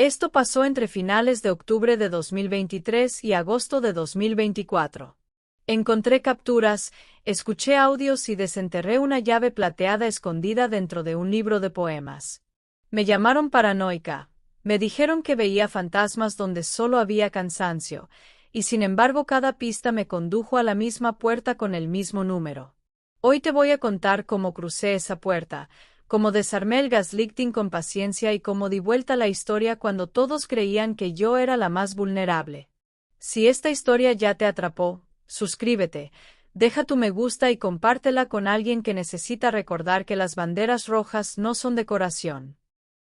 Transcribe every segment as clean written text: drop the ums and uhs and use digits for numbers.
Esto pasó entre finales de octubre de 2023 y agosto de 2024. Encontré capturas, escuché audios y desenterré una llave plateada escondida dentro de un libro de poemas. Me llamaron paranoica, me dijeron que veía fantasmas donde solo había cansancio, y sin embargo cada pista me condujo a la misma puerta con el mismo número. Hoy te voy a contar cómo crucé esa puerta, cómo desarmé el gaslighting con paciencia y cómo di vuelta la historia cuando todos creían que yo era la más vulnerable. Si esta historia ya te atrapó, suscríbete, deja tu me gusta y compártela con alguien que necesita recordar que las banderas rojas no son decoración.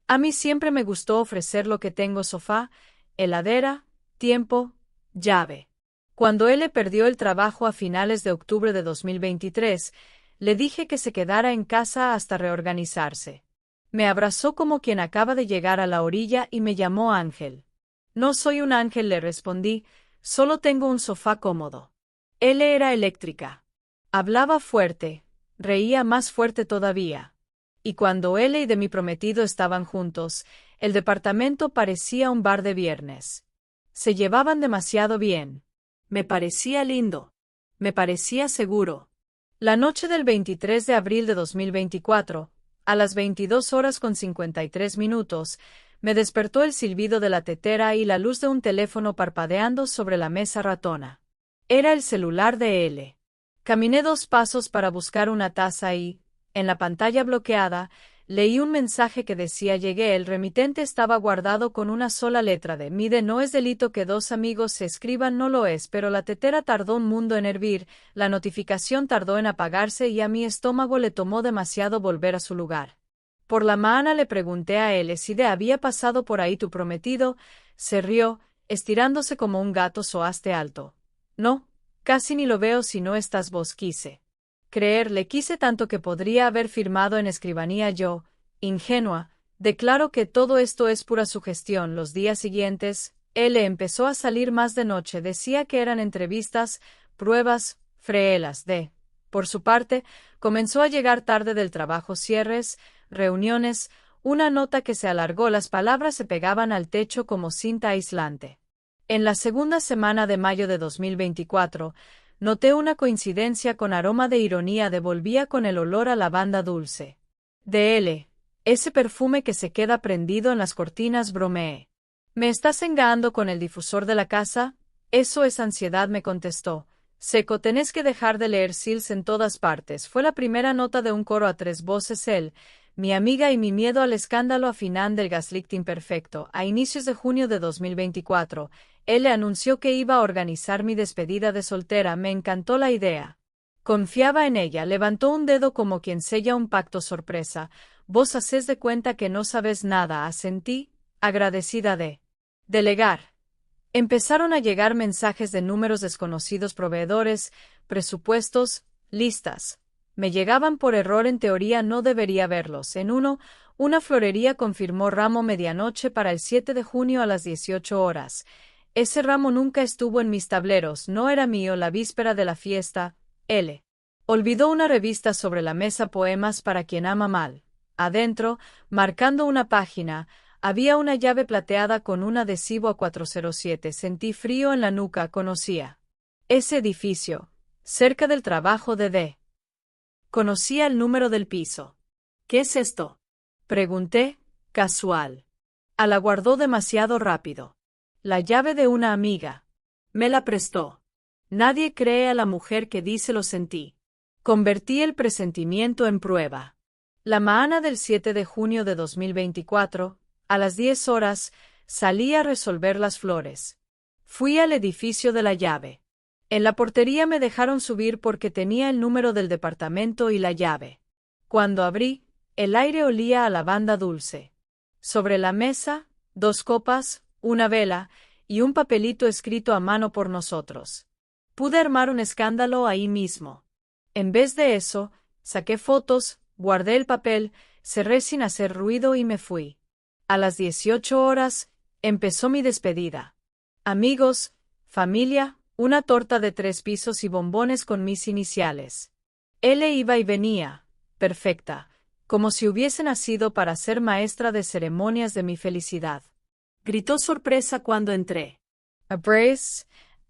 A mí siempre me gustó ofrecer lo que tengo: sofá, heladera, tiempo, llave. Cuando él perdió el trabajo a finales de octubre de 2023, le dije que se quedara en casa hasta reorganizarse. Me abrazó como quien acaba de llegar a la orilla y me llamó ángel. No soy un ángel, le respondí, solo tengo un sofá cómodo. Él era eléctrica. Hablaba fuerte, reía más fuerte todavía. Y cuando él y de mi prometido estaban juntos, el departamento parecía un bar de viernes. Se llevaban demasiado bien. Me parecía lindo. Me parecía seguro. La noche del 23 de abril de 2024, a las 22:53, me despertó el silbido de la tetera y la luz de un teléfono parpadeando sobre la mesa ratona. Era el celular de L. Caminé 2 pasos para buscar una taza y, en la pantalla bloqueada, leí un mensaje que decía: llegué. El remitente estaba guardado con una sola letra de mide. No es delito que 2 amigos se escriban, no lo es, pero la tetera tardó un mundo en hervir, la notificación tardó en apagarse y a mi estómago le tomó demasiado volver a su lugar. Por la mañana le pregunté a él si había pasado por ahí tu prometido. Se rió, estirándose como un gato. Soaste alto. No, casi ni lo veo si no estás vos. Quise creerle, quise tanto que podría haber firmado en escribanía yo, ingenua, declaro que todo esto es pura sugestión. Los días siguientes, él empezó a salir más de noche, decía que eran entrevistas, pruebas, freelas de. Por su parte, comenzó a llegar tarde del trabajo, cierres, reuniones, una nota que se alargó, las palabras se pegaban al techo como cinta aislante. En la segunda semana de mayo de 2024, noté una coincidencia con aroma de ironía. Devolvía con el olor a lavanda dulce. De L. Ese perfume que se queda prendido en las cortinas, bromeé. ¿Me estás engando con el difusor de la casa? Eso es ansiedad, me contestó. Seco, tenés que dejar de leer Seals en todas partes. Fue la primera nota de un coro a 3 voces. Él, mi amiga y mi miedo al escándalo. A final del gaslighting perfecto, a inicios de junio de 2024, él le anunció que iba a organizar mi despedida de soltera. Me encantó la idea. Confiaba en ella. Levantó un dedo como quien sella un pacto sorpresa. Vos hacés de cuenta que no sabes nada, asentí, agradecida de delegar. Empezaron a llegar mensajes de números desconocidos, proveedores, presupuestos, listas. Me llegaban por error, en teoría no debería verlos. En uno, una florería confirmó ramo medianoche para el 7 de junio a las 18 horas. Ese ramo nunca estuvo en mis tableros, no era mío. La víspera de la fiesta, L. olvidó una revista sobre la mesa, poemas para quien ama mal. Adentro, marcando una página, había una llave plateada con un adhesivo a 407. Sentí frío en la nuca. Conocía ese edificio, cerca del trabajo de D. Conocía el número del piso. ¿Qué es esto?, pregunté, casual. La guardó demasiado rápido. La llave de una amiga. Me la prestó. Nadie cree a la mujer que dice lo sentí. Convertí el presentimiento en prueba. La mañana del 7 de junio de 2024, a las 10 horas, salí a resolver las flores. Fui al edificio de la llave. En la portería me dejaron subir porque tenía el número del departamento y la llave. Cuando abrí, el aire olía a lavanda dulce. Sobre la mesa, 2 copas, una vela y un papelito escrito a mano por nosotros. Pude armar un escándalo ahí mismo. En vez de eso, saqué fotos, guardé el papel, cerré sin hacer ruido y me fui. A las 18 horas, empezó mi despedida. Amigos, familia, una torta de 3 pisos y bombones con mis iniciales. Él iba y venía, perfecta, como si hubiese nacido para ser maestra de ceremonias de mi felicidad. Gritó sorpresa cuando entré. Abrace,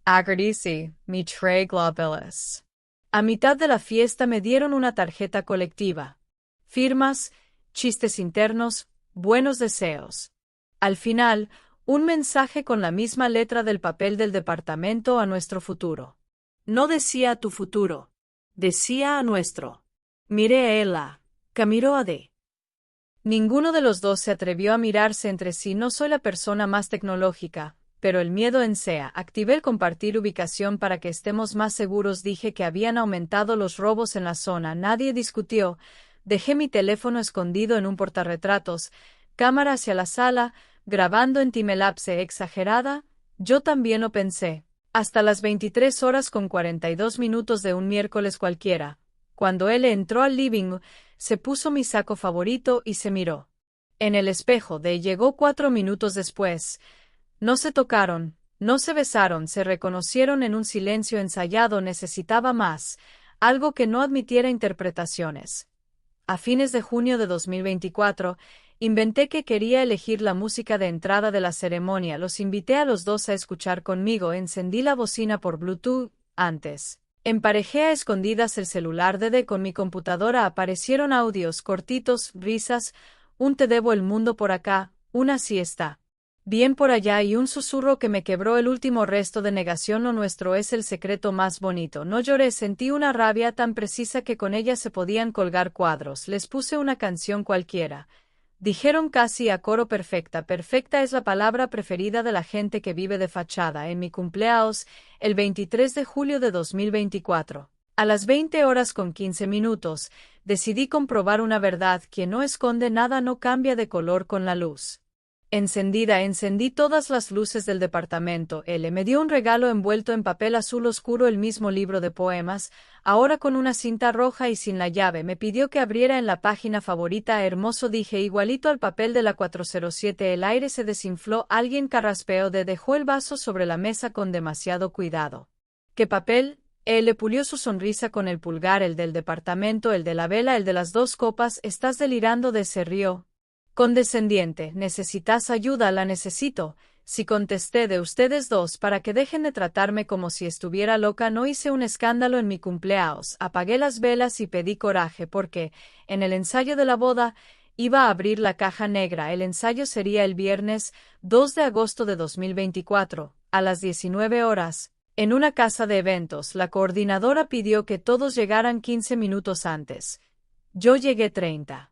agradeci, mi tre globeles. A mitad de la fiesta me dieron una tarjeta colectiva. Firmas, chistes internos, buenos deseos. Al final, un mensaje con la misma letra del papel del departamento a nuestro futuro. No decía a tu futuro, decía a nuestro. Miré a ella, que miró a D. Ninguno de los dos se atrevió a mirarse entre sí. No soy la persona más tecnológica, pero el miedo en SEA. Activé el compartir ubicación para que estemos más seguros. Dije que habían aumentado los robos en la zona. Nadie discutió. Dejé mi teléfono escondido en un portarretratos, cámara hacia la sala, grabando en timelapse exagerada. Yo también lo pensé. Hasta las 23:42 de un miércoles cualquiera. Cuando él entró al living, se puso mi saco favorito y se miró. En el espejo de llegó 4 minutos después. No se tocaron, no se besaron, se reconocieron en un silencio ensayado. Necesitaba más, algo que no admitiera interpretaciones. A fines de junio de 2024, inventé que quería elegir la música de entrada de la ceremonia. Los invité a los dos a escuchar conmigo. Encendí la bocina por Bluetooth. Antes, emparejé a escondidas el celular de D con mi computadora. Aparecieron audios cortitos, risas, un te debo el mundo por acá, una siesta bien por allá y un susurro que me quebró el último resto de negación. Lo nuestro es el secreto más bonito. No lloré, sentí una rabia tan precisa que con ella se podían colgar cuadros. Les puse una canción cualquiera. Dijeron casi a coro perfecta. Perfecta es la palabra preferida de la gente que vive de fachada. En mi cumpleaños, el 23 de julio de 2024. A las 20:15, decidí comprobar una verdad: quien no esconde nada no cambia de color con la luz. Encendí todas las luces del departamento. Él me dio un regalo envuelto en papel azul oscuro, el mismo libro de poemas, ahora con una cinta roja y sin la llave. Me pidió que abriera en la página favorita. Hermoso, dije, igualito al papel de la 407. El aire se desinfló. Alguien carraspeó. Dejó el vaso sobre la mesa con demasiado cuidado. ¿Qué papel? Él le pulió su sonrisa con el pulgar. El del departamento, el de la vela, el de las 2 copas. Estás delirando. Se rió. Condescendiente. ¿Necesitas ayuda? La necesito. Sí, contesté, de ustedes dos, para que dejen de tratarme como si estuviera loca. No hice un escándalo en mi cumpleaños. Apagué las velas y pedí coraje porque, en el ensayo de la boda, iba a abrir la caja negra. El ensayo sería el viernes 2 de agosto de 2024, a las 19 horas, en una casa de eventos. La coordinadora pidió que todos llegaran 15 minutos antes. Yo llegué 30.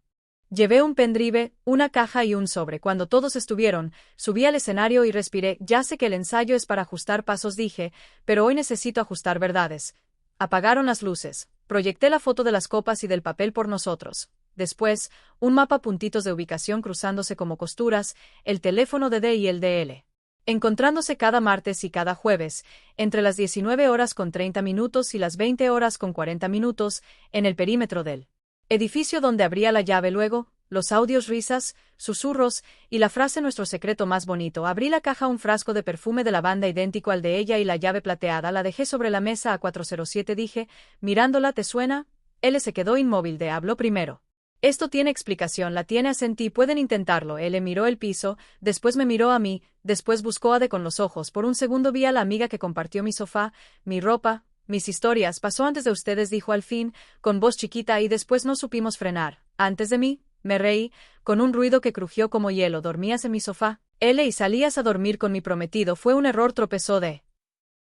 Llevé un pendrive, una caja y un sobre. Cuando todos estuvieron, subí al escenario y respiré. Ya sé que el ensayo es para ajustar pasos, dije, pero hoy necesito ajustar verdades. Apagaron las luces. Proyecté la foto de las copas y del papel por nosotros. Después, un mapa, puntitos de ubicación cruzándose como costuras, el teléfono de D y el de L. Encontrándose cada martes y cada jueves, entre las 19:30 y las 20:40, en el perímetro del edificio donde abría la llave. Luego, los audios, risas, susurros, y la frase nuestro secreto más bonito. Abrí la caja, un frasco de perfume de lavanda idéntico al de ella y la llave plateada. La dejé sobre la mesa. A 407, dije, mirándola. ¿Te suena? Él se quedó inmóvil. De habló primero. Esto tiene explicación. La tiene, asentí. Pueden intentarlo. Él miró el piso, después me miró a mí, después buscó a D con los ojos. Por un segundo vi a la amiga que compartió mi sofá, mi ropa, mis historias. Pasó antes de ustedes, dijo al fin, con voz chiquita, y después no supimos frenar. Antes de mí, me reí, con un ruido que crujió como hielo. ¿Dormías en mi sofá? L y salías a dormir con mi prometido. Fue un error, tropezó D.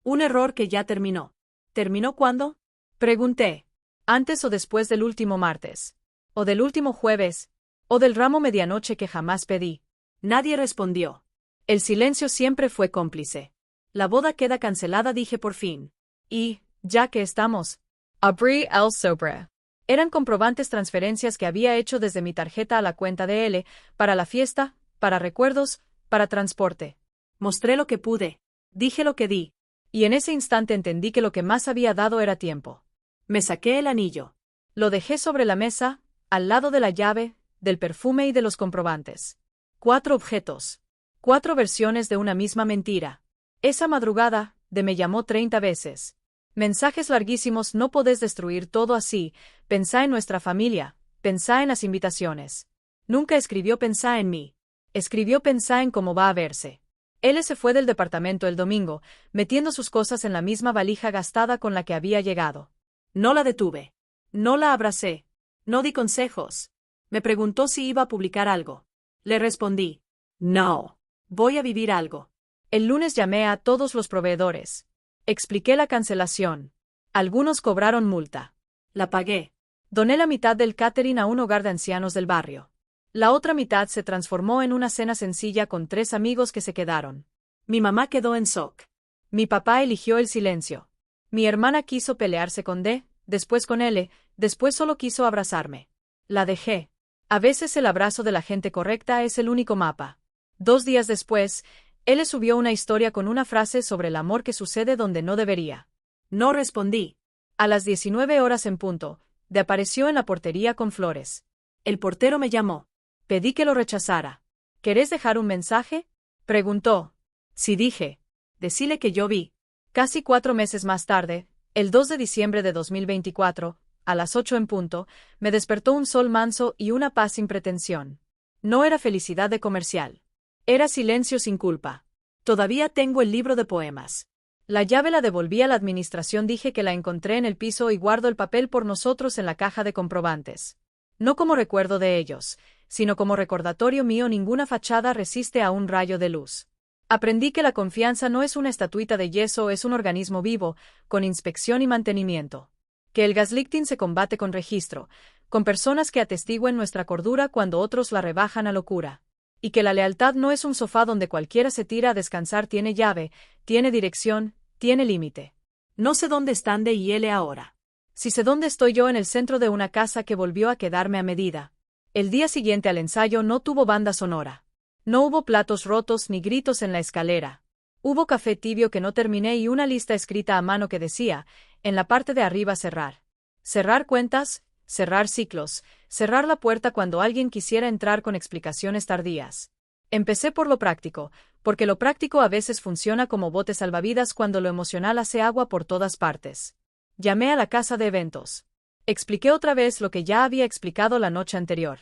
Un error que ya terminó. ¿Terminó cuándo? Pregunté. ¿Antes o después del último martes? ¿O del último jueves? ¿O del ramo medianoche que jamás pedí? Nadie respondió. El silencio siempre fue cómplice. La boda queda cancelada, dije por fin. Y, ya que estamos, abrí el sobre. Eran comprobantes, transferencias que había hecho desde mi tarjeta a la cuenta de L, para la fiesta, para recuerdos, para transporte. Mostré lo que pude. Dije lo que di. Y en ese instante entendí que lo que más había dado era tiempo. Me saqué el anillo. Lo dejé sobre la mesa, al lado de la llave, del perfume y de los comprobantes. 4 objetos. 4 versiones de una misma mentira. Esa madrugada, D me llamó 30 veces. Mensajes larguísimos. No podés destruir todo así. Pensá en nuestra familia. Pensá en las invitaciones. Nunca escribió pensá en mí. Escribió pensá en cómo va a verse. Él se fue del departamento el domingo, metiendo sus cosas en la misma valija gastada con la que había llegado. No la detuve. No la abracé. No di consejos. Me preguntó si iba a publicar algo. Le respondí, no. Voy a vivir algo. El lunes llamé a todos los proveedores. Expliqué la cancelación. Algunos cobraron multa. La pagué. Doné la mitad del catering a un hogar de ancianos del barrio. La otra mitad se transformó en una cena sencilla con 3 amigos que se quedaron. Mi mamá quedó en shock. Mi papá eligió el silencio. Mi hermana quiso pelearse con D, después con L, después solo quiso abrazarme. La dejé. A veces el abrazo de la gente correcta es el único mapa. 2 días después, L subió una historia con una frase sobre el amor que sucede donde no debería. No respondí. A las 19 horas en punto, D apareció en la portería con flores. El portero me llamó. Pedí que lo rechazara. ¿Querés dejar un mensaje?, preguntó. Sí, dije. Decile que yo vi. Casi 4 meses más tarde, el 2 de diciembre de 2024, a las 8 en punto, me despertó un sol manso y una paz sin pretensión. No era felicidad de comercial. Era silencio sin culpa. Todavía tengo el libro de poemas. La llave la devolví a la administración, dije que la encontré en el piso y guardo el papel por nosotros en la caja de comprobantes. No como recuerdo de ellos, sino como recordatorio mío. Ninguna fachada resiste a un rayo de luz. Aprendí que la confianza no es una estatuita de yeso, es un organismo vivo, con inspección y mantenimiento. Que el gaslighting se combate con registro, con personas que atestiguen nuestra cordura cuando otros la rebajan a locura. Y que la lealtad no es un sofá donde cualquiera se tira a descansar, tiene llave, tiene dirección, tiene límite. No sé dónde están D y L ahora. Sí sé dónde estoy yo, en el centro de una casa que volvió a quedarme a medida. El día siguiente al ensayo no tuvo banda sonora. No hubo platos rotos ni gritos en la escalera. Hubo café tibio que no terminé y una lista escrita a mano que decía, en la parte de arriba, cerrar. Cerrar cuentas, cerrar ciclos, cerrar la puerta cuando alguien quisiera entrar con explicaciones tardías. Empecé por lo práctico, porque lo práctico a veces funciona como bote salvavidas cuando lo emocional hace agua por todas partes. Llamé a la casa de eventos. Expliqué otra vez lo que ya había explicado la noche anterior.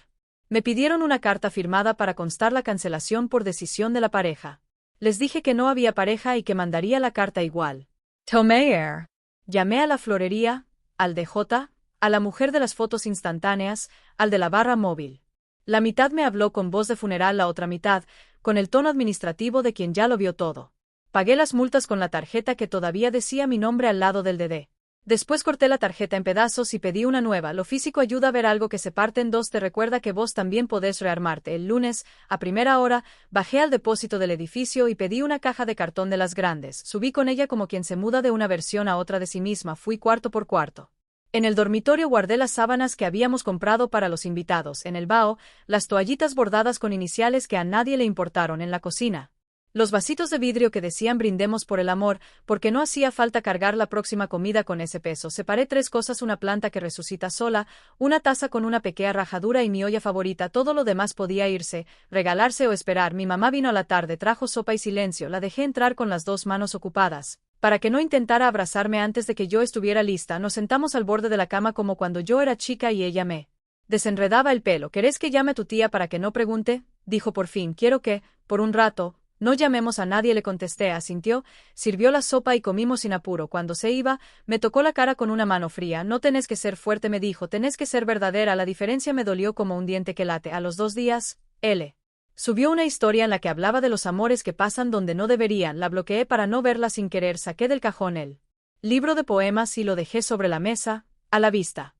Me pidieron una carta firmada para constar la cancelación por decisión de la pareja. Les dije que no había pareja y que mandaría la carta igual. Tomé air. Llamé a la florería, al DJ, a la mujer de las fotos instantáneas, al de la barra móvil. La mitad me habló con voz de funeral, la otra mitad, con el tono administrativo de quien ya lo vio todo. Pagué las multas con la tarjeta que todavía decía mi nombre al lado del DD. Después corté la tarjeta en pedazos y pedí una nueva. Lo físico ayuda a ver algo que se parte en dos. Te recuerda que vos también podés rearmarte. El lunes, a primera hora, bajé al depósito del edificio y pedí una caja de cartón de las grandes. Subí con ella como quien se muda de una versión a otra de sí misma. Fui cuarto por cuarto. En el dormitorio guardé las sábanas que habíamos comprado para los invitados. En el baho, las toallitas bordadas con iniciales que a nadie le importaron. En la cocina, los vasitos de vidrio que decían brindemos por el amor, porque no hacía falta cargar la próxima comida con ese peso. Separé 3 cosas: una planta que resucita sola, una taza con una pequeña rajadura y mi olla favorita. Todo lo demás podía irse, regalarse o esperar. Mi mamá vino a la tarde, trajo sopa y silencio. La dejé entrar con las 2 manos ocupadas, para que no intentara abrazarme antes de que yo estuviera lista. Nos sentamos al borde de la cama como cuando yo era chica y ella me desenredaba el pelo. ¿Querés que llame a tu tía para que no pregunte?, dijo por fin. Quiero que, por un rato, no llamemos a nadie, le contesté. Asintió, sirvió la sopa y comimos sin apuro. Cuando se iba, me tocó la cara con una mano fría. No tenés que ser fuerte, me dijo, tenés que ser verdadera. La diferencia me dolió como un diente que late. A los 2 días, L subió una historia en la que hablaba de los amores que pasan donde no deberían. La bloqueé para no verla sin querer. Saqué del cajón el libro de poemas y lo dejé sobre la mesa, a la vista.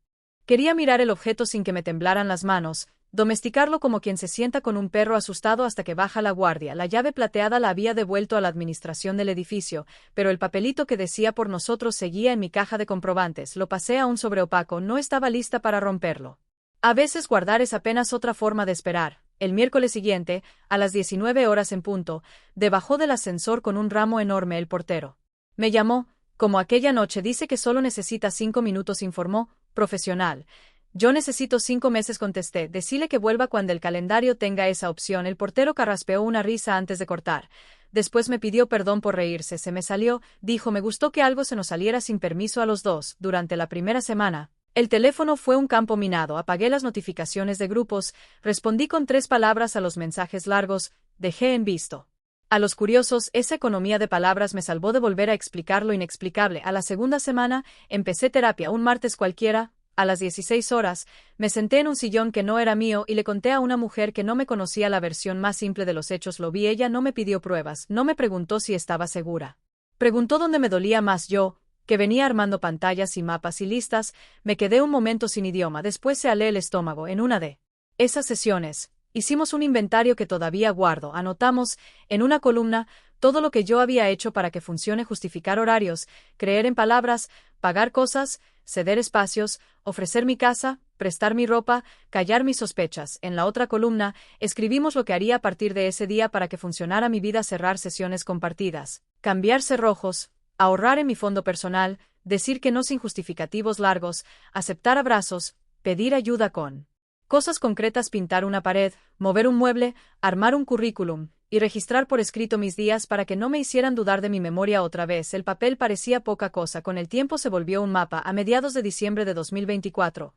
Quería mirar el objeto sin que me temblaran las manos, domesticarlo como quien se sienta con un perro asustado hasta que baja la guardia. La llave plateada la había devuelto a la administración del edificio, pero el papelito que decía por nosotros seguía en mi caja de comprobantes. Lo pasé a un sobre opaco. No estaba lista para romperlo. A veces guardar es apenas otra forma de esperar. El miércoles siguiente, a las 19 horas en punto, bajó del ascensor con un ramo enorme. El portero me llamó, como aquella noche. Dice que solo necesita 5 minutos, informó, profesional. Yo necesito 5 meses, contesté. Decile que vuelva cuando el calendario tenga esa opción. El portero carraspeó una risa antes de cortar. Después me pidió perdón por reírse. Se me salió, dijo. Me gustó que algo se nos saliera sin permiso a los dos. Durante la primera semana, El teléfono fue un campo minado, apagué las notificaciones de grupos, respondí con 3 palabras a los mensajes largos, dejé en visto. A los curiosos, esa economía de palabras me salvó de volver a explicar lo inexplicable. A la segunda semana, empecé terapia un martes cualquiera. A las 16 horas, me senté en un sillón que no era mío y le conté a una mujer que no me conocía la versión más simple de los hechos. Lo vi, ella no me pidió pruebas, no me preguntó si estaba segura. Preguntó dónde me dolía más yo, que venía armando pantallas y mapas y listas, me quedé un momento sin idioma, después se alé el estómago. En una de esas sesiones, hicimos un inventario que todavía guardo, anotamos, en una columna, todo lo que yo había hecho para que funcione: justificar horarios, creer en palabras, pagar cosas, ceder espacios, ofrecer mi casa, prestar mi ropa, callar mis sospechas. En la otra columna, escribimos lo que haría a partir de ese día para que funcionara mi vida: cerrar sesiones compartidas, cambiar cerrojos, ahorrar en mi fondo personal, decir que no sin justificativos largos, aceptar abrazos, pedir ayuda con cosas concretas: pintar una pared, mover un mueble, armar un currículum, y registrar por escrito mis días para que no me hicieran dudar de mi memoria otra vez. El papel parecía poca cosa, con el tiempo se volvió un mapa. A mediados de diciembre de 2024,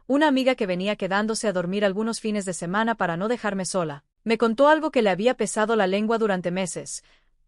una amiga que venía quedándose a dormir algunos fines de semana para no dejarme sola, me contó algo que le había pesado la lengua durante meses.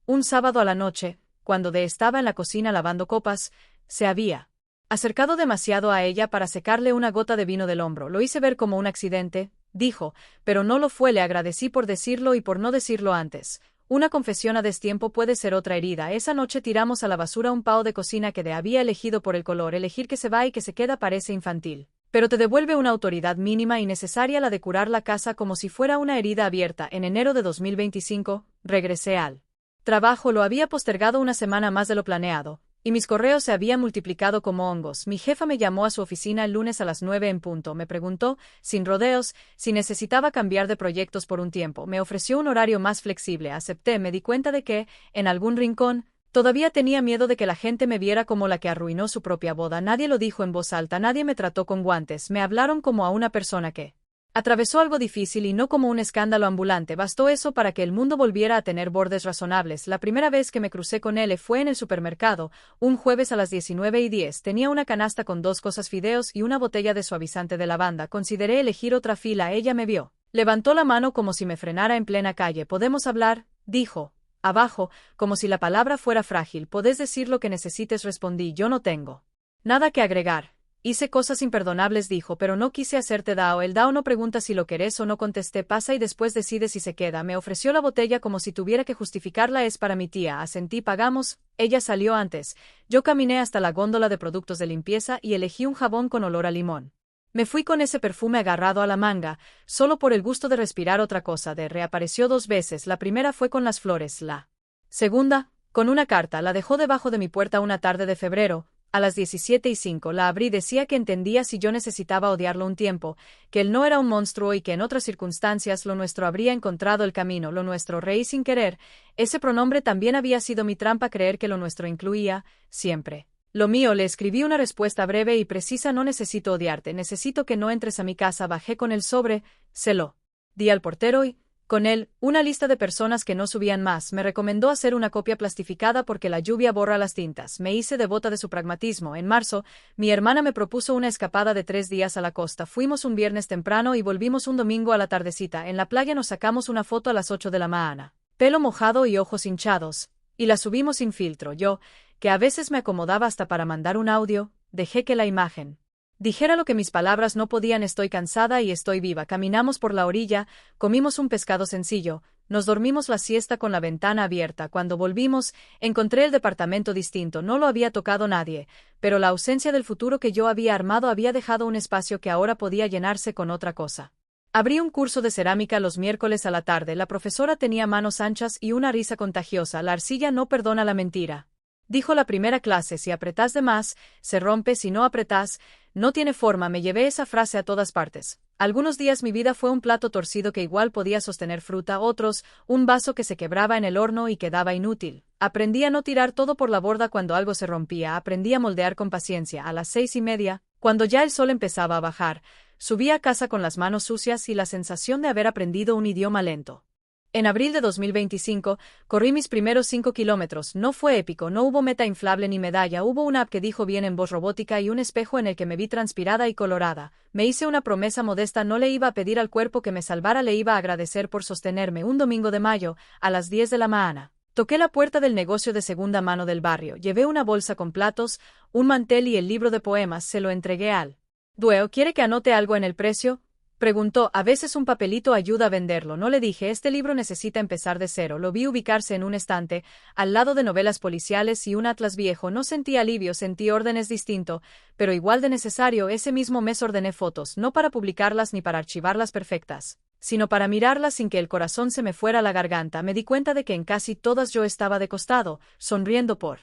Un sábado a la noche, cuando estaba en la cocina lavando copas, se había acercado demasiado a ella para secarle una gota de vino del hombro. Lo hice ver como un accidente, dijo, pero no lo fue. Le agradecí por decirlo y por no decirlo antes. Una confesión a destiempo puede ser otra herida. Esa noche tiramos a la basura un pao de cocina que había elegido por el color. Elegir que se va y que se queda parece infantil, pero te devuelve una autoridad mínima y necesaria: la de curar la casa como si fuera una herida abierta. En enero de 2025, regresé al trabajo. Lo había postergado una semana más de lo planeado, y mis correos se habían multiplicado como hongos. Mi jefa me llamó a su oficina el lunes a las 9 en punto. Me preguntó, sin rodeos, si necesitaba cambiar de proyectos por un tiempo. Me ofreció un horario más flexible. Acepté. Me di cuenta de que, en algún rincón, todavía tenía miedo de que la gente me viera como la que arruinó su propia boda. Nadie lo dijo en voz alta, nadie me trató con guantes. Me hablaron como a una persona que atravesó algo difícil y no como un escándalo ambulante. Bastó eso para que el mundo volviera a tener bordes razonables. La primera vez que me crucé con él fue en el supermercado, un jueves a las 19:10. Tenía una canasta con 2 cosas: fideos y una botella de suavizante de lavanda. Consideré elegir otra fila. Ella me vio. Levantó la mano como si me frenara en plena calle. ¿Podemos hablar?, dijo. Abajo, como si la palabra fuera frágil. ¿Podés decir lo que necesites?, respondí. Yo no tengo nada que agregar. Hice cosas imperdonables, dijo, pero no quise hacerte dao. El dao no pregunta si lo querés o no. Contesté. Pasa y después decide si se queda. Me ofreció la botella como si tuviera que justificarla. Es para mi tía. Asentí. Pagamos. Ella salió antes. Yo caminé hasta la góndola de productos de limpieza y elegí un jabón con olor a limón. Me fui con ese perfume agarrado a la manga, solo por el gusto de respirar otra cosa. Reapareció 2 veces. La primera fue con las flores. La segunda, con una carta. La dejó debajo de mi puerta una tarde de febrero. A las 17:05 la abrí. Decía que entendía si yo necesitaba odiarlo un tiempo, que él no era un monstruo y que en otras circunstancias lo nuestro habría encontrado el camino. Lo nuestro. Reí sin querer. Ese pronombre también había sido mi trampa: creer que lo nuestro incluía, siempre, lo mío. Le escribí una respuesta breve y precisa: no necesito odiarte, necesito que no entres a mi casa. Bajé con el sobre, se lo di al portero y, con él, una lista de personas que no subían más. Me recomendó hacer una copia plastificada porque la lluvia borra las tintas. Me hice devota de su pragmatismo. En marzo, mi hermana me propuso una escapada de 3 días a la costa. Fuimos un viernes temprano y volvimos un domingo a la tardecita. En la playa nos sacamos una foto a las 8 de la mañana. Pelo mojado y ojos hinchados. Y la subimos sin filtro. Yo, que a veces me acomodaba hasta para mandar un audio, dejé que la imagen dijera lo que mis palabras no podían. Estoy cansada y estoy viva. Caminamos por la orilla, comimos un pescado sencillo, nos dormimos la siesta con la ventana abierta. Cuando volvimos, encontré el departamento distinto. No lo había tocado nadie, pero la ausencia del futuro que yo había armado había dejado un espacio que ahora podía llenarse con otra cosa. Abrí un curso de cerámica los miércoles a la tarde. La profesora tenía manos anchas y una risa contagiosa. La arcilla no perdona la mentira, dijo la primera clase. Si apretás de más, se rompe. Si no apretás, no tiene forma. Me llevé esa frase a todas partes. Algunos días mi vida fue un plato torcido que igual podía sostener fruta, otros, un vaso que se quebraba en el horno y quedaba inútil. Aprendí a no tirar todo por la borda cuando algo se rompía. Aprendí a moldear con paciencia. A las 6:30, cuando ya el sol empezaba a bajar, subí a casa con las manos sucias y la sensación de haber aprendido un idioma lento. En abril de 2025, corrí mis primeros 5 kilómetros. No fue épico, no hubo meta inflable ni medalla, hubo una app que dijo bien en voz robótica y un espejo en el que me vi transpirada y colorada. Me hice una promesa modesta, no le iba a pedir al cuerpo que me salvara, le iba a agradecer por sostenerme. Un domingo de mayo, a las 10 de la mañana. Toqué la puerta del negocio de segunda mano del barrio, llevé una bolsa con platos, un mantel y el libro de poemas, se lo entregué al dueño. ¿Quiere que anote algo en el precio? Preguntó. A veces un papelito ayuda a venderlo. No le dije, este libro necesita empezar de cero. Lo vi ubicarse en un estante, al lado de novelas policiales y un atlas viejo. No sentí alivio, sentí órdenes distinto, pero igual de necesario. Ese mismo mes ordené fotos, no para publicarlas ni para archivarlas perfectas, sino para mirarlas sin que el corazón se me fuera a la garganta. Me di cuenta de que en casi todas yo estaba de costado, sonriendo por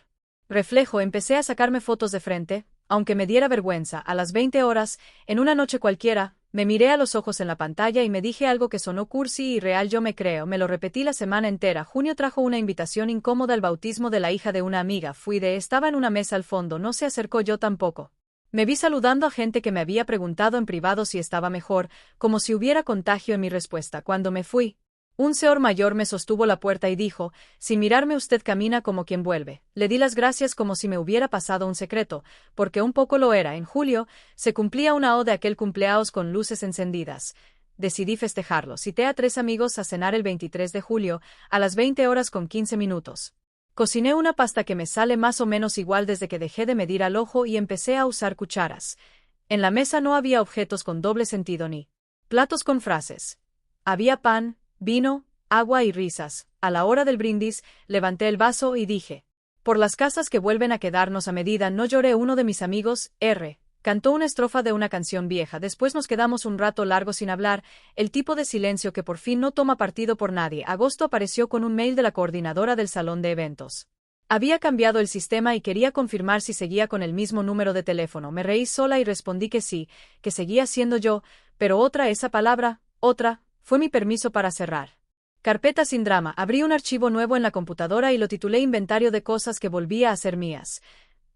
reflejo. Empecé a sacarme fotos de frente, aunque me diera vergüenza. A las 20 horas, en una noche cualquiera, me miré a los ojos en la pantalla y me dije algo que sonó cursi y real. Yo me creo, me lo repetí la semana entera. Junio trajo una invitación incómoda al bautismo de la hija de una amiga. Estaba en una mesa al fondo, no se acercó, yo tampoco. Me vi saludando a gente que me había preguntado en privado si estaba mejor, como si hubiera contagio en mi respuesta. Cuando me fui, un señor mayor me sostuvo la puerta y dijo, sin mirarme, usted camina como quien vuelve. Le di las gracias como si me hubiera pasado un secreto, porque un poco lo era. En julio, se cumplía una hora de aquel cumpleaños con luces encendidas. Decidí festejarlo. Cité a 3 amigos a cenar el 23 de julio, a las 20:15. Cociné una pasta que me sale más o menos igual desde que dejé de medir al ojo y empecé a usar cucharas. En la mesa no había objetos con doble sentido ni platos con frases. Había pan, vino, agua y risas. A la hora del brindis, levanté el vaso y dije, por las casas que vuelven a quedarnos a medida. No lloré. Uno de mis amigos, cantó una estrofa de una canción vieja. Después nos quedamos un rato largo sin hablar, el tipo de silencio que por fin no toma partido por nadie. Agosto apareció con un mail de la coordinadora del salón de eventos. Había cambiado el sistema y quería confirmar si seguía con el mismo número de teléfono. Me reí sola y respondí que sí, que seguía siendo yo, pero esa palabra, otra, fue mi permiso para cerrar. Carpeta sin drama. Abrí un archivo nuevo en la computadora y lo titulé Inventario de cosas que volvía a ser mías.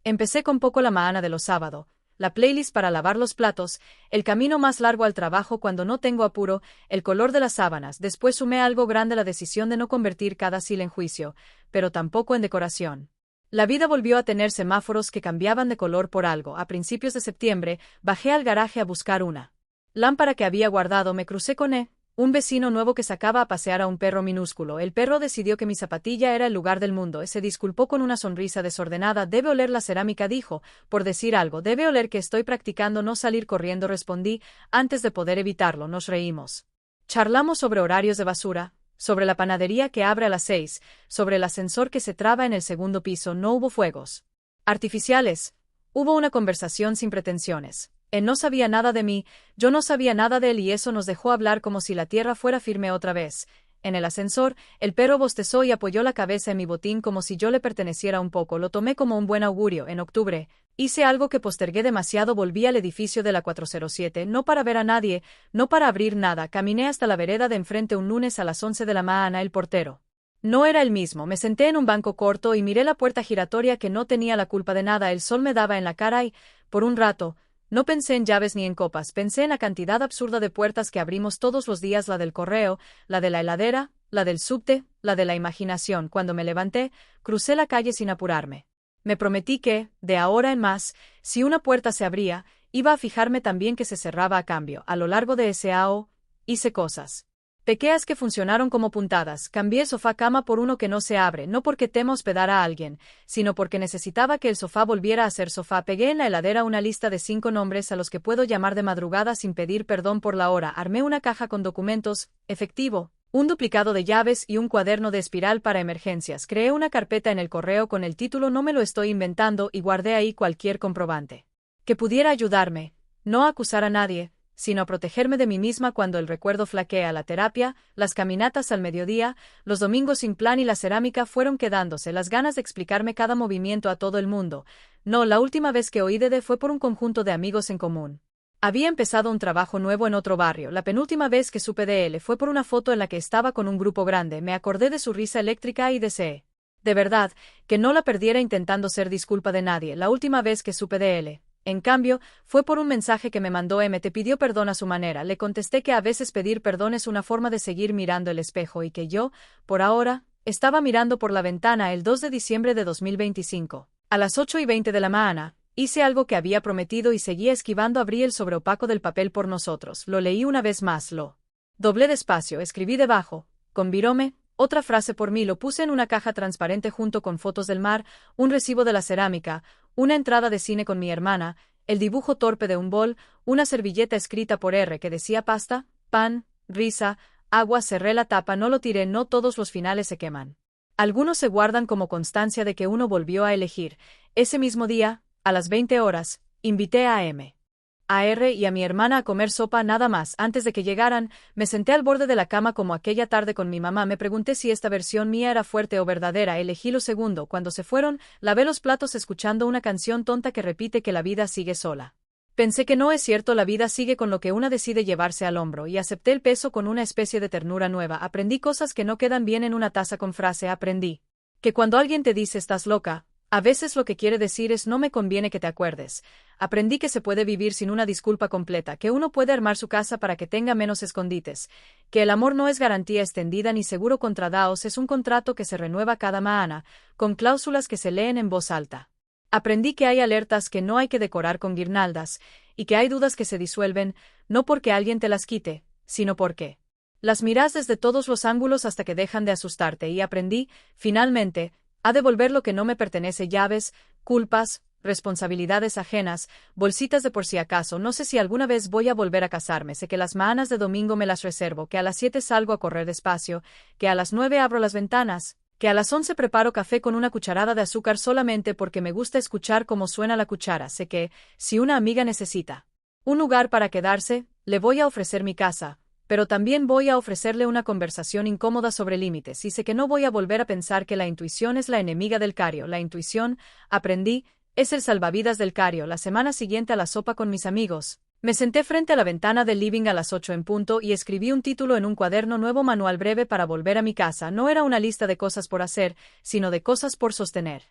Empecé con poco la mañana de los sábados, la playlist para lavar los platos, el camino más largo al trabajo cuando no tengo apuro, el color de las sábanas. Después sumé algo grande, la decisión de no convertir cada sil en juicio, pero tampoco en decoración. La vida volvió a tener semáforos que cambiaban de color por algo. A principios de septiembre, bajé al garaje a buscar una lámpara que había guardado. Me crucé con un vecino nuevo que sacaba a pasear a un perro minúsculo. El perro decidió que mi zapatilla era el lugar del mundo. Se disculpó con una sonrisa desordenada. Debe oler la cerámica, dijo, por decir algo. Debe oler que estoy practicando no salir corriendo, respondí, antes de poder evitarlo. Nos reímos. Charlamos sobre horarios de basura, sobre la panadería que abre a las 6, sobre el ascensor que se traba en el segundo piso. No hubo fuegos artificiales. Hubo una conversación sin pretensiones. Él no sabía nada de mí, yo no sabía nada de él y eso nos dejó hablar como si la tierra fuera firme otra vez. En el ascensor, el perro bostezó y apoyó la cabeza en mi botín como si yo le perteneciera un poco. Lo tomé como un buen augurio. En octubre, hice algo que postergué demasiado. Volví al edificio de la 407, no para ver a nadie, no para abrir nada. Caminé hasta la vereda de enfrente un lunes a las 11 de la mañana. El portero no era el mismo. Me senté en un banco corto y miré la puerta giratoria que no tenía la culpa de nada. El sol me daba en la cara y, por un rato, no pensé en llaves ni en copas, pensé en la cantidad absurda de puertas que abrimos todos los días, la del correo, la de la heladera, la del subte, la de la imaginación. Cuando me levanté, crucé la calle sin apurarme. Me prometí que, de ahora en más, si una puerta se abría, iba a fijarme también que se cerraba a cambio. A lo largo de ese AO, hice cosas pequeñas que funcionaron como puntadas. Cambié el sofá cama por uno que no se abre, no porque temo hospedar a alguien, sino porque necesitaba que el sofá volviera a ser sofá. Pegué en la heladera una lista de 5 nombres a los que puedo llamar de madrugada sin pedir perdón por la hora. Armé una caja con documentos, efectivo, un duplicado de llaves y un cuaderno de espiral para emergencias. Creé una carpeta en el correo con el título No me lo estoy inventando y guardé ahí cualquier comprobante que pudiera ayudarme, no a acusar a nadie, sino a protegerme de mí misma cuando el recuerdo flaquea. La terapia, las caminatas al mediodía, los domingos sin plan y la cerámica fueron quedándose, las ganas de explicarme cada movimiento a todo el mundo. No, la última vez que oí de fue por un conjunto de amigos en común. Había empezado un trabajo nuevo en otro barrio. La penúltima vez que supe de él fue por una foto en la que estaba con un grupo grande. Me acordé de su risa eléctrica y deseé, de verdad, que no la perdiera intentando ser disculpa de nadie. La última vez que supe de él, En cambio, fue por un mensaje que me mandó Te pidió perdón a su manera. Le contesté que a veces pedir perdón es una forma de seguir mirando el espejo y que yo, por ahora, estaba mirando por la ventana el 2 de diciembre de 2025. A las 8:20 de la mañana, hice algo que había prometido y seguía esquivando. Abrí el sobre opaco del papel por nosotros. Lo leí una vez más, lo doblé despacio, escribí debajo, con virome, otra frase por mí. Lo puse en una caja transparente junto con fotos del mar, un recibo de la cerámica, una entrada de cine con mi hermana, el dibujo torpe de un bol, una servilleta escrita por R que decía pasta, pan, risa, agua. Cerré la tapa, no lo tiré. No todos los finales se queman. Algunos se guardan como constancia de que uno volvió a elegir. Ese mismo día, a las 20 horas, invité a R y a mi hermana a comer sopa nada más. Antes de que llegaran, me senté al borde de la cama como aquella tarde con mi mamá. Me pregunté si esta versión mía era fuerte o verdadera. Elegí lo segundo. Cuando se fueron, lavé los platos escuchando una canción tonta que repite que la vida sigue sola. Pensé que no es cierto, la vida sigue con lo que una decide llevarse al hombro, y acepté el peso con una especie de ternura nueva. Aprendí cosas que no quedan bien en una taza con frase. Aprendí que cuando alguien te dice estás loca, a veces lo que quiere decir es no me conviene que te acuerdes. Aprendí que se puede vivir sin una disculpa completa, que uno puede armar su casa para que tenga menos escondites, que el amor no es garantía extendida ni seguro contra daos, es un contrato que se renueva cada mañana, con cláusulas que se leen en voz alta. Aprendí que hay alertas que no hay que decorar con guirnaldas, y que hay dudas que se disuelven, no porque alguien te las quite, sino porque las miras desde todos los ángulos hasta que dejan de asustarte. Y aprendí, finalmente, a devolver lo que no me pertenece: llaves, culpas, responsabilidades ajenas, bolsitas de por si acaso. No sé si alguna vez voy a volver a casarme. Sé que las mañanas de domingo me las reservo, que a las 7 salgo a correr despacio, que a las 9 abro las ventanas, que a las 11 preparo café con una cucharada de azúcar solamente porque me gusta escuchar cómo suena la cuchara. Sé que, si una amiga necesita un lugar para quedarse, le voy a ofrecer mi casa, pero también voy a ofrecerle una conversación incómoda sobre límites. Y sé que no voy a volver a pensar que la intuición es la enemiga del cario. La intuición, aprendí, es el salvavidas del cario. La semana siguiente a la sopa con mis amigos, me senté frente a la ventana del living a las 8 en punto y escribí un título en un cuaderno nuevo: manual breve para volver a mi casa. No era una lista de cosas por hacer, sino de cosas por sostener.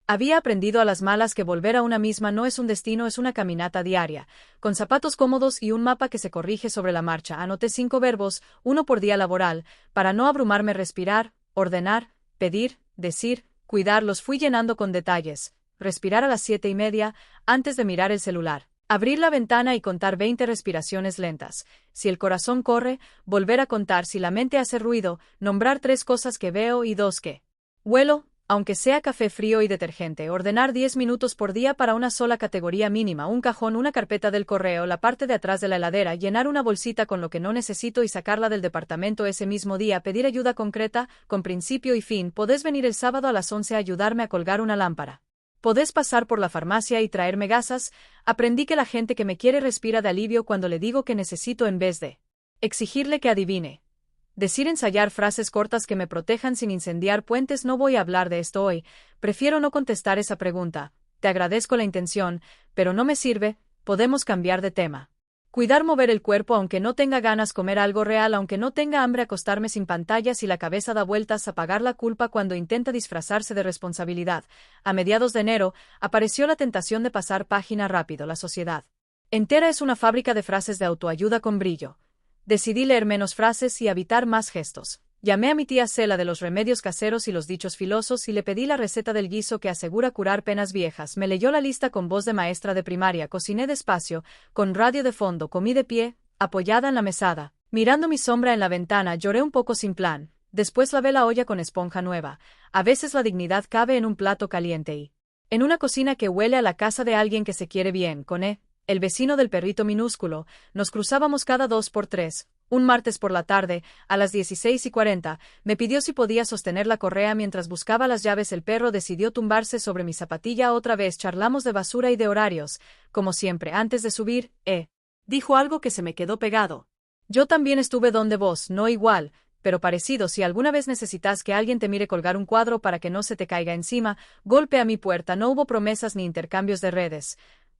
Había aprendido a las malas que volver a una misma no es un destino, es una caminata diaria, con zapatos cómodos y un mapa que se corrige sobre la marcha. Anoté 5 verbos, uno por día laboral, para no abrumarme: respirar, ordenar, pedir, decir, cuidar. Los fui llenando con detalles: respirar a las 7:30, antes de mirar el celular, abrir la ventana y contar 20 respiraciones lentas. Si el corazón corre, volver a contar. Si la mente hace ruido, nombrar 3 cosas que veo y 2 que huelo, aunque sea café frío y detergente. Ordenar 10 minutos por día para una sola categoría mínima: un cajón, una carpeta del correo, la parte de atrás de la heladera. Llenar una bolsita con lo que no necesito y sacarla del departamento ese mismo día. Pedir ayuda concreta, con principio y fin: podés venir el sábado a las 11 a ayudarme a colgar una lámpara. Podés pasar por la farmacia y traerme gasas. Aprendí que la gente que me quiere respira de alivio cuando le digo que necesito, en vez de exigirle que adivine. Decir, ensayar frases cortas que me protejan sin incendiar puentes. No voy a hablar de esto hoy, prefiero no contestar esa pregunta. Te agradezco la intención, pero no me sirve. Podemos cambiar de tema. Cuidar, mover el cuerpo aunque no tenga ganas, comer algo real aunque no tenga hambre, acostarme sin pantallas y la cabeza da vueltas, apagar la culpa cuando intenta disfrazarse de responsabilidad. A mediados de enero, apareció la tentación de pasar página rápido. La sociedad entera es una fábrica de frases de autoayuda con brillo. Decidí leer menos frases y evitar más gestos. Llamé a mi tía Cela de los remedios caseros y los dichos filosos y le pedí la receta del guiso que asegura curar penas viejas. Me leyó la lista con voz de maestra de primaria. Cociné despacio, con radio de fondo. Comí de pie, apoyada en la mesada, mirando mi sombra en la ventana. Lloré un poco sin plan. Después lavé la olla con esponja nueva. A veces la dignidad cabe en un plato caliente y en una cocina que huele a la casa de alguien que se quiere bien. Con el vecino del perrito minúsculo, nos cruzábamos cada 2 por 3. Un martes por la tarde, a las 16:40, me pidió si podía sostener la correa mientras buscaba las llaves. El perro decidió tumbarse sobre mi zapatilla otra vez. Charlamos de basura y de horarios, como siempre. Antes de subir, dijo algo que se me quedó pegado. Yo también estuve donde vos, no igual, pero parecido. Si alguna vez necesitas que alguien te mire colgar un cuadro para que no se te caiga encima, golpea mi puerta. No hubo promesas ni intercambios de redes.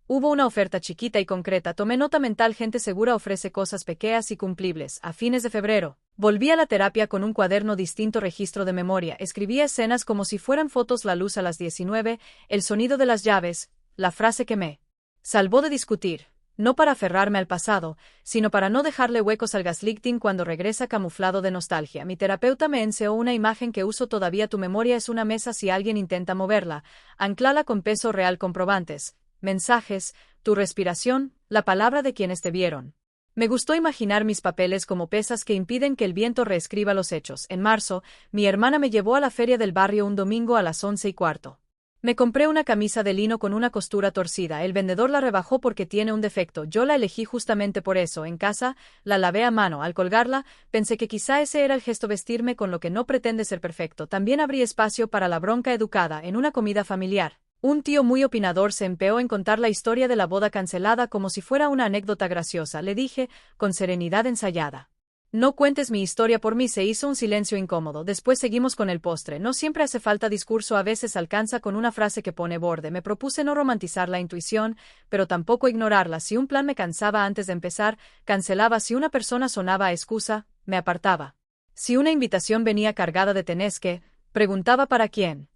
Hubo una oferta chiquita y concreta. Tomé nota mental: gente segura ofrece cosas pequeñas y cumplibles. A fines de febrero, volví a la terapia con un cuaderno distinto, registro de memoria. Escribía escenas como si fueran fotos: la luz a las 19, el sonido de las llaves, la frase que me Salvó de discutir, no para aferrarme al pasado, sino para no dejarle huecos al gaslighting cuando regresa camuflado de nostalgia. Mi terapeuta me enseñó una imagen que uso todavía. Tu memoria es una mesa si alguien intenta moverla. Anclala con peso real, comprobantes, mensajes, tu respiración, la palabra de quienes te vieron. Me gustó imaginar mis papeles como pesas que impiden que el viento reescriba los hechos. En marzo, mi hermana me llevó a la feria del barrio un domingo a las 11:15. Me compré una camisa de lino con una costura torcida. El vendedor la rebajó porque tiene un defecto. Yo la elegí justamente por eso. En casa, la lavé a mano. Al colgarla, pensé que quizá ese era el gesto, vestirme con lo que no pretende ser perfecto. También abrí espacio para la bronca educada. En una comida familiar, un tío muy opinador se empeñó en contar la historia de la boda cancelada como si fuera una anécdota graciosa. Le dije, con serenidad ensayada: no cuentes mi historia por mí. Se hizo un silencio incómodo. Después seguimos con el postre. No siempre hace falta discurso, a veces alcanza con una frase que pone borde. Me propuse no romantizar la intuición, pero tampoco ignorarla. Si un plan me cansaba antes de empezar, cancelaba. Si una persona sonaba a excusa, me apartaba. Si una invitación venía cargada de tenés que, preguntaba para quién.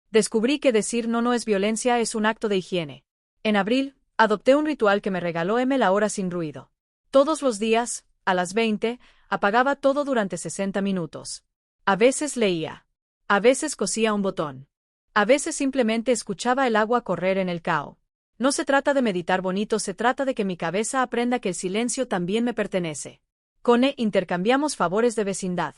Descubrí que decir no es violencia, es un acto de higiene. En abril, adopté un ritual que me regaló la hora sin ruido. Todos los días, a las 20, apagaba todo durante 60 minutos. A veces leía. A veces cosía un botón. A veces simplemente escuchaba el agua correr en el cao. No se trata de meditar bonito, se trata de que mi cabeza aprenda que el silencio también me pertenece. Con intercambiamos favores de vecindad.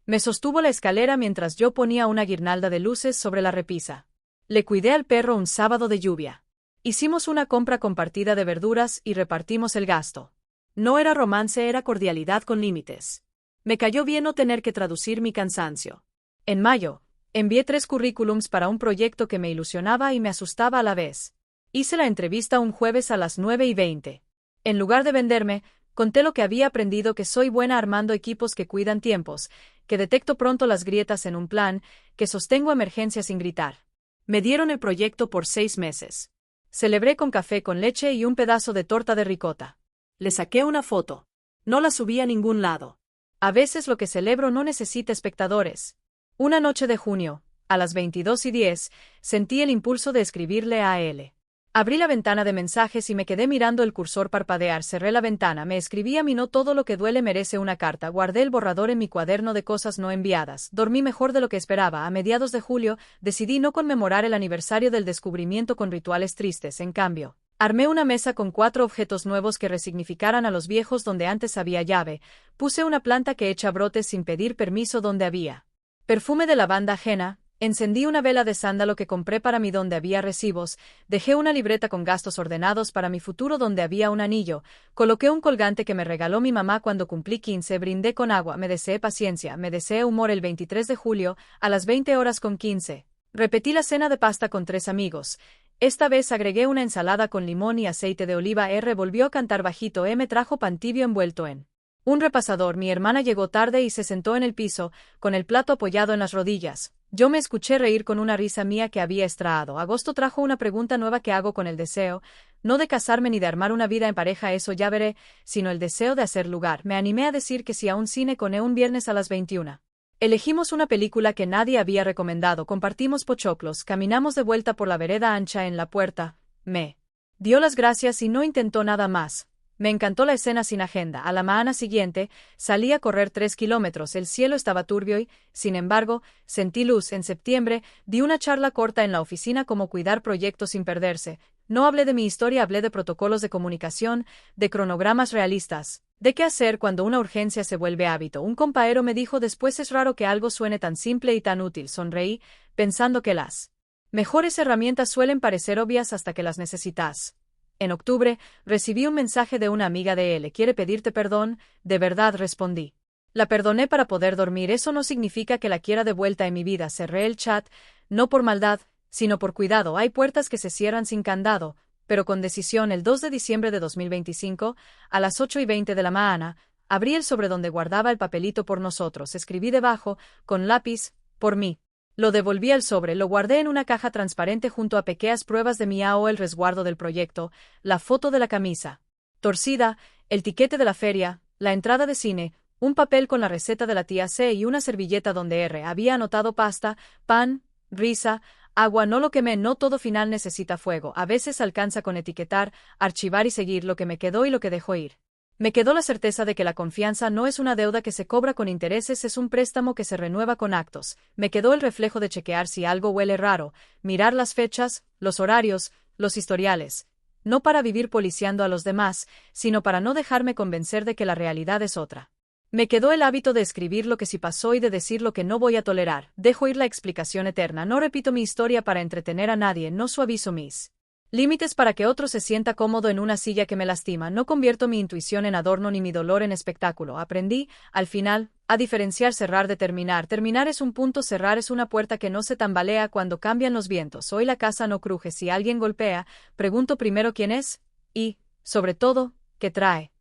Me sostuvo la escalera mientras yo ponía una guirnalda de luces sobre la repisa. Le cuidé al perro un sábado de lluvia. Hicimos una compra compartida de verduras y repartimos el gasto. No era romance, era cordialidad con límites. Me cayó bien no tener que traducir mi cansancio. En mayo, envié 3 currículums para un proyecto que me ilusionaba y me asustaba a la vez. Hice la entrevista un jueves a las 9:20. En lugar de venderme, conté lo que había aprendido: que soy buena armando equipos, que cuidan tiempos, que detecto pronto las grietas en un plan, que sostengo emergencias sin gritar. Me dieron el proyecto por 6 meses. Celebré con café con leche y un pedazo de torta de ricota. Le saqué una foto. No la subí a ningún lado. A veces lo que celebro no necesita espectadores. Una noche de junio, a las 22:10, sentí el impulso de escribirle a él. Abrí la ventana de mensajes y me quedé mirando el cursor parpadear. Cerré la ventana. Me escribí a mí: no todo lo que duele merece una carta. Guardé el borrador en mi cuaderno de cosas no enviadas. Dormí mejor de lo que esperaba. A mediados de julio, decidí no conmemorar el aniversario del descubrimiento con rituales tristes. En cambio, armé una mesa con 4 objetos nuevos que resignificaran a los viejos donde antes había llave. Puse una planta que echa brotes sin pedir permiso donde había perfume de lavanda ajena. Encendí una vela de sándalo que compré para mí donde había recibos, dejé una libreta con gastos ordenados para mi futuro donde había un anillo, coloqué un colgante que me regaló mi mamá cuando cumplí 15, brindé con agua, me deseé paciencia, me deseé humor. El 23 de julio, a las 20:15, repetí la cena de pasta con 3 amigos. Esta vez agregué una ensalada con limón y aceite de oliva. Volvió a cantar bajito. Me trajo pan tibio envuelto en un repasador. Mi hermana llegó tarde y se sentó en el piso, con el plato apoyado en las rodillas. Yo me escuché reír con una risa mía que había extraído. Agosto trajo una pregunta nueva: ¿qué hago con el deseo? No de casarme ni de armar una vida en pareja, eso ya veré, sino el deseo de hacer lugar. Me animé a decir que sí a un cine con un viernes a las 21. Elegimos una película que nadie había recomendado, compartimos pochoclos, caminamos de vuelta por la vereda ancha. En la puerta, me dio las gracias y no intentó nada más. Me encantó la escena sin agenda. A la mañana siguiente, salí a correr 3 kilómetros. El cielo estaba turbio y, sin embargo, sentí luz. En septiembre, di una charla corta en la oficina: cómo cuidar proyectos sin perderse. No hablé de mi historia, hablé de protocolos de comunicación, de cronogramas realistas, de qué hacer cuando una urgencia se vuelve hábito. Un compañero me dijo después: es raro que algo suene tan simple y tan útil. Sonreí, pensando que las mejores herramientas suelen parecer obvias hasta que las necesitas. En octubre, recibí un mensaje de una amiga de él: quiere pedirte perdón. De verdad, respondí. La perdoné para poder dormir. Eso no significa que la quiera de vuelta en mi vida. Cerré el chat, no por maldad, sino por cuidado. Hay puertas que se cierran sin candado, pero con decisión. El 2 de diciembre de 2025, a las 8:20 de la mañana, abrí el sobre donde guardaba el papelito por nosotros. Escribí debajo, con lápiz: por mí. Lo devolví al sobre, lo guardé en una caja transparente junto a pequeñas pruebas de mi AO, el resguardo del proyecto, la foto de la camisa torcida, el tiquete de la feria, la entrada de cine, un papel con la receta de la tía C y una servilleta donde había anotado pasta, pan, risa, agua, no lo quemé, no todo final necesita fuego, a veces alcanza con etiquetar, archivar y seguir lo que me quedó y lo que dejó ir. Me quedó la certeza de que la confianza no es una deuda que se cobra con intereses, es un préstamo que se renueva con actos. Me quedó el reflejo de chequear si algo huele raro, mirar las fechas, los horarios, los historiales. No para vivir policiando a los demás, sino para no dejarme convencer de que la realidad es otra. Me quedó el hábito de escribir lo que sí pasó y de decir lo que no voy a tolerar. Dejo ir la explicación eterna, no repito mi historia para entretener a nadie, no suavizo mis límites para que otro se sienta cómodo en una silla que me lastima, no convierto mi intuición en adorno ni mi dolor en espectáculo. Aprendí, al final, a diferenciar cerrar de terminar. Terminar es un punto, cerrar es una puerta que no se tambalea cuando cambian los vientos. Hoy la casa no cruje. Si alguien golpea, pregunto primero quién es y, sobre todo, qué trae.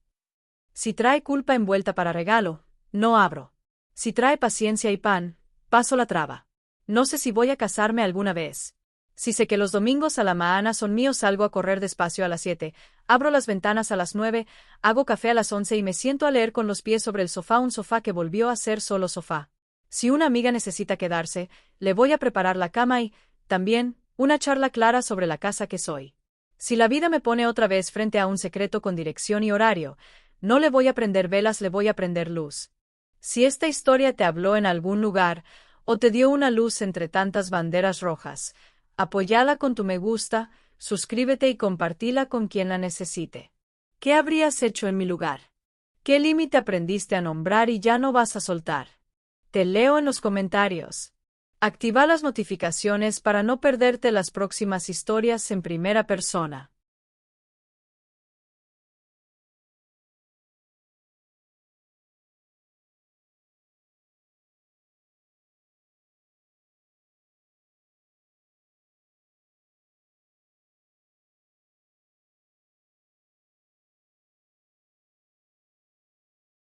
Si trae culpa envuelta para regalo, no abro. Si trae paciencia y pan, paso la traba. No sé si voy a casarme alguna vez. Si sé que los domingos a la mañana son míos, salgo a correr despacio a las 7, abro las ventanas a las 9, hago café a las 11 y me siento a leer con los pies sobre el sofá, un sofá que volvió a ser solo sofá. Si una amiga necesita quedarse, le voy a preparar la cama y, también, una charla clara sobre la casa que soy. Si la vida me pone otra vez frente a un secreto con dirección y horario, no le voy a prender velas, le voy a prender luz. Si esta historia te habló en algún lugar, o te dio una luz entre tantas banderas rojas, apóyala con tu me gusta, suscríbete y compartila con quien la necesite. ¿Qué habrías hecho en mi lugar? ¿Qué límite aprendiste a nombrar y ya no vas a soltar? Te leo en los comentarios. Activa las notificaciones para no perderte las próximas historias en primera persona.